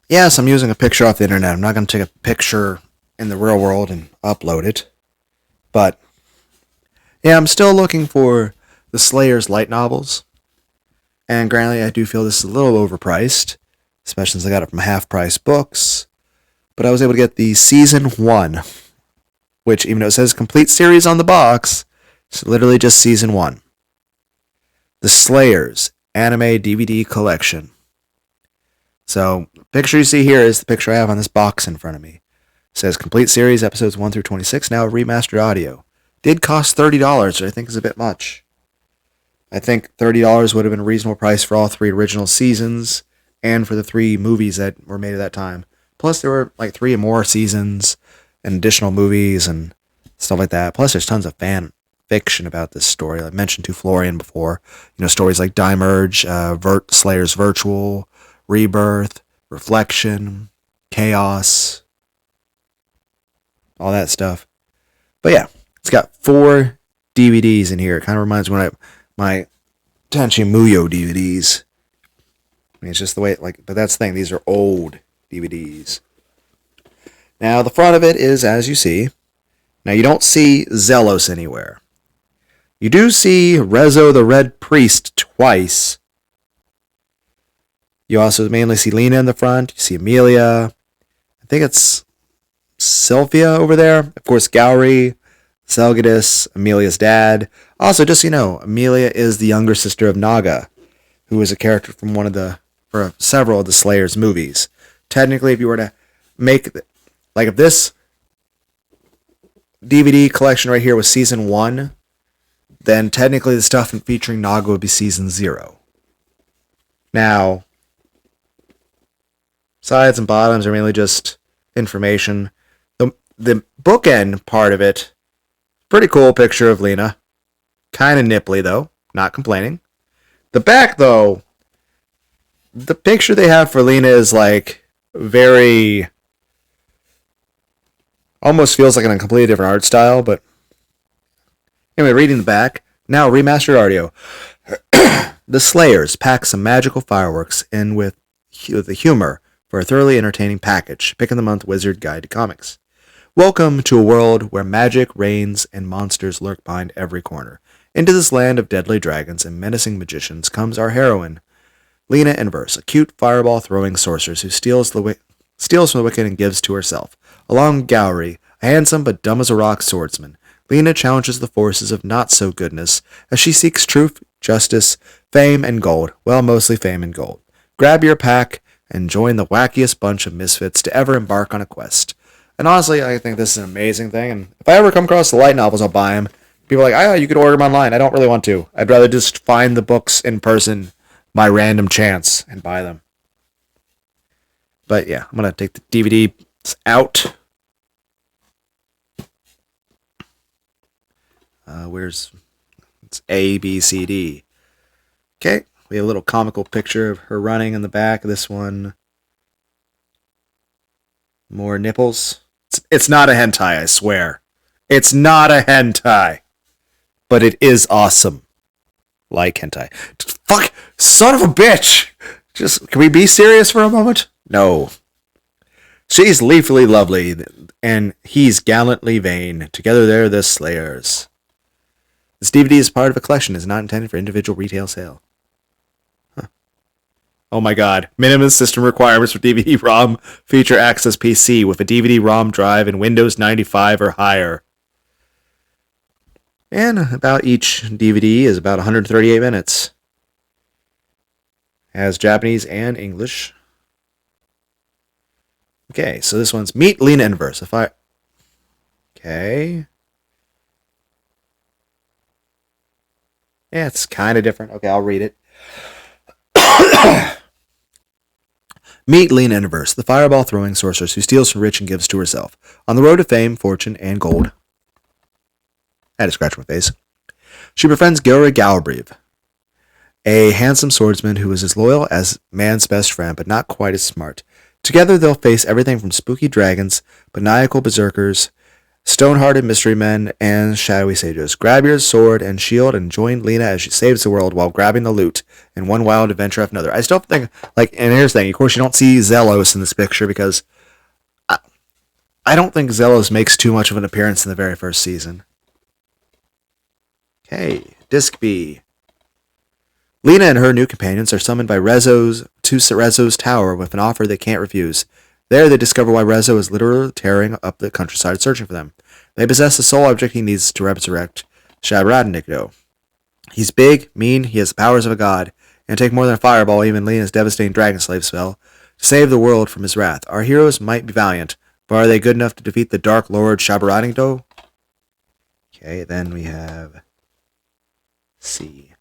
Yes, I'm using a picture off the internet. I'm not going to take a picture in the real world and upload it. But, yeah, I'm still looking for the Slayer's light novels. And granted, I do feel this is a little overpriced, especially since I got it from Half Price Books. But I was able to get the Season 1, which, even though it says complete series on the box, it's literally just Season 1. The Slayers Anime DVD Collection. So, the picture you see here is the picture I have on this box in front of me. It says complete series, episodes 1 through 26, now remastered audio. Did cost $30, which I think is a bit much. I think $30 would have been a reasonable price for all 3 original seasons and for the 3 movies that were made at that time. Plus, there were like 3 more seasons and additional movies and stuff like that. Plus, there's tons of fan fiction about this story. I mentioned to Florian before. Stories like Dimerge, Slayer's Virtual, Rebirth, Reflection, Chaos, all that stuff. But yeah, it's got 4 DVDs in here. It kind of reminds me of my Tenchi Muyo DVDs. I mean, it's just the way, but that's the thing. These are old DVDs. Now, the front of it is, as you see. Now, you don't see Zelos anywhere. You do see Rezo the Red Priest twice. You also mainly see Lena in the front. You see Amelia. I think it's Sylvia over there. Of course, Gowry, Selgadis, Amelia's dad. Also, just so you know, Amelia is the younger sister of Naga, who is a character from several of the Slayers movies. Technically, if you were to make, if this DVD collection right here was Season 1, then technically the stuff featuring Naga would be Season 0. Now, sides and bottoms are mainly just information. The bookend part of it, pretty cool picture of Lena. Kind of nipply, though. Not complaining. The back, though, the picture they have for Lena is very, almost feels like in a completely different art style, but anyway, reading the back, now remastered audio. The Slayers pack some magical fireworks in with the humor for a thoroughly entertaining package. Pick of the Month Wizard Guide to Comics. Welcome to a world where magic reigns and monsters lurk behind every corner. Into this land of deadly dragons and menacing magicians comes our heroine, Lena Inverse, a cute fireball-throwing sorceress who steals from the wicked and gives to herself. Along with Gowry, a handsome but dumb as a rock swordsman, Lena challenges the forces of not-so-goodness as she seeks truth, justice, fame, and gold. Well, mostly fame and gold. Grab your pack and join the wackiest bunch of misfits to ever embark on a quest. And honestly, I think this is an amazing thing, and if I ever come across the light novels, I'll buy them. People are like, you could order them online. I don't really want to. I'd rather just find the books in person by random chance and buy them. But yeah, I'm going to take the DVDs out. It's A, B, C, D. Okay, we have a little comical picture of her running in the back. This one, more nipples. It's not a hentai, I swear. It's not a hentai. But it is awesome. Like hentai. Fuck! Son of a bitch! Can we be serious for a moment? No. She's leafily lovely, and he's gallantly vain. Together they're the Slayers. This DVD is part of a collection. It's not intended for individual retail sale. Huh. Oh my god. Minimum system requirements for DVD-ROM feature access PC with a DVD-ROM drive in Windows 95 or higher. And about each DVD is about 138 minutes. Has Japanese and English. Okay, so this one's Meet Lena Inverse. Okay. Yeah, it's kind of different. Okay, I'll read it. Meet Lena Inverse, the fireball-throwing sorceress who steals from rich and gives to herself. On the road to fame, fortune, and gold. I had to scratch my face. She befriends Gora Galbrieve, a handsome swordsman who is as loyal as man's best friend, but not quite as smart. Together they'll face everything from spooky dragons, maniacal berserkers, Stone-hearted mystery men and shadowy sages. Grab your sword and shield and join Lena as she saves the world while grabbing the loot in one wild adventure after another. I still think, and here's the thing, of course you don't see Zelos in this picture because I don't think Zelos makes too much of an appearance in the very first season. Okay, Disc B. Lena and her new companions are summoned by Rezo's tower with an offer they can't refuse. There, they discover why Rezo is literally tearing up the countryside searching for them. They possess the sole object he needs to resurrect Shabradnikdo. He's big, mean, he has the powers of a god, and take more than a fireball, even Lena's devastating dragon slave spell, to save the world from his wrath. Our heroes might be valiant, but are they good enough to defeat the Dark Lord Shabradnikdo? Okay, then we have C.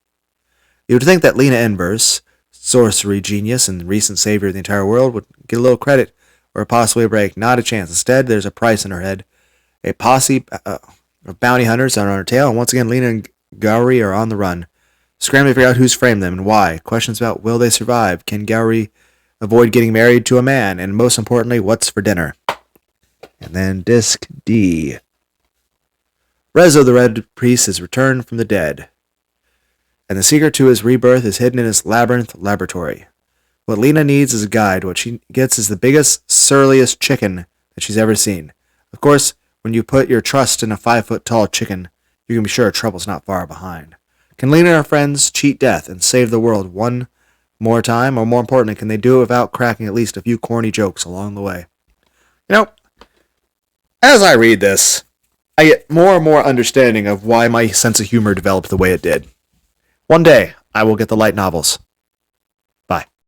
You would think that Lena Enverse, sorcery genius and recent savior of the entire world, would get a little credit or possibly a break. Not a chance. Instead, there's a price in her head. A posse of bounty hunters are on her tail, and once again, Lena and Gauri are on the run, scrambling to figure out who's framed them and why. Questions about will they survive? Can Gauri avoid getting married to a man? And most importantly, what's for dinner? And then Disc D. Rezo the Red Priest has returned from the dead, and the secret to his rebirth is hidden in his labyrinth laboratory. What Lena needs is a guide. What she gets is the biggest, surliest chicken that she's ever seen. Of course, when you put your trust in a 5-foot-tall chicken, you can be sure trouble's not far behind. Can Lena and her friends cheat death and save the world one more time? Or more importantly, can they do it without cracking at least a few corny jokes along the way? As I read this, I get more and more understanding of why my sense of humor developed the way it did. One day, I will get the light novels.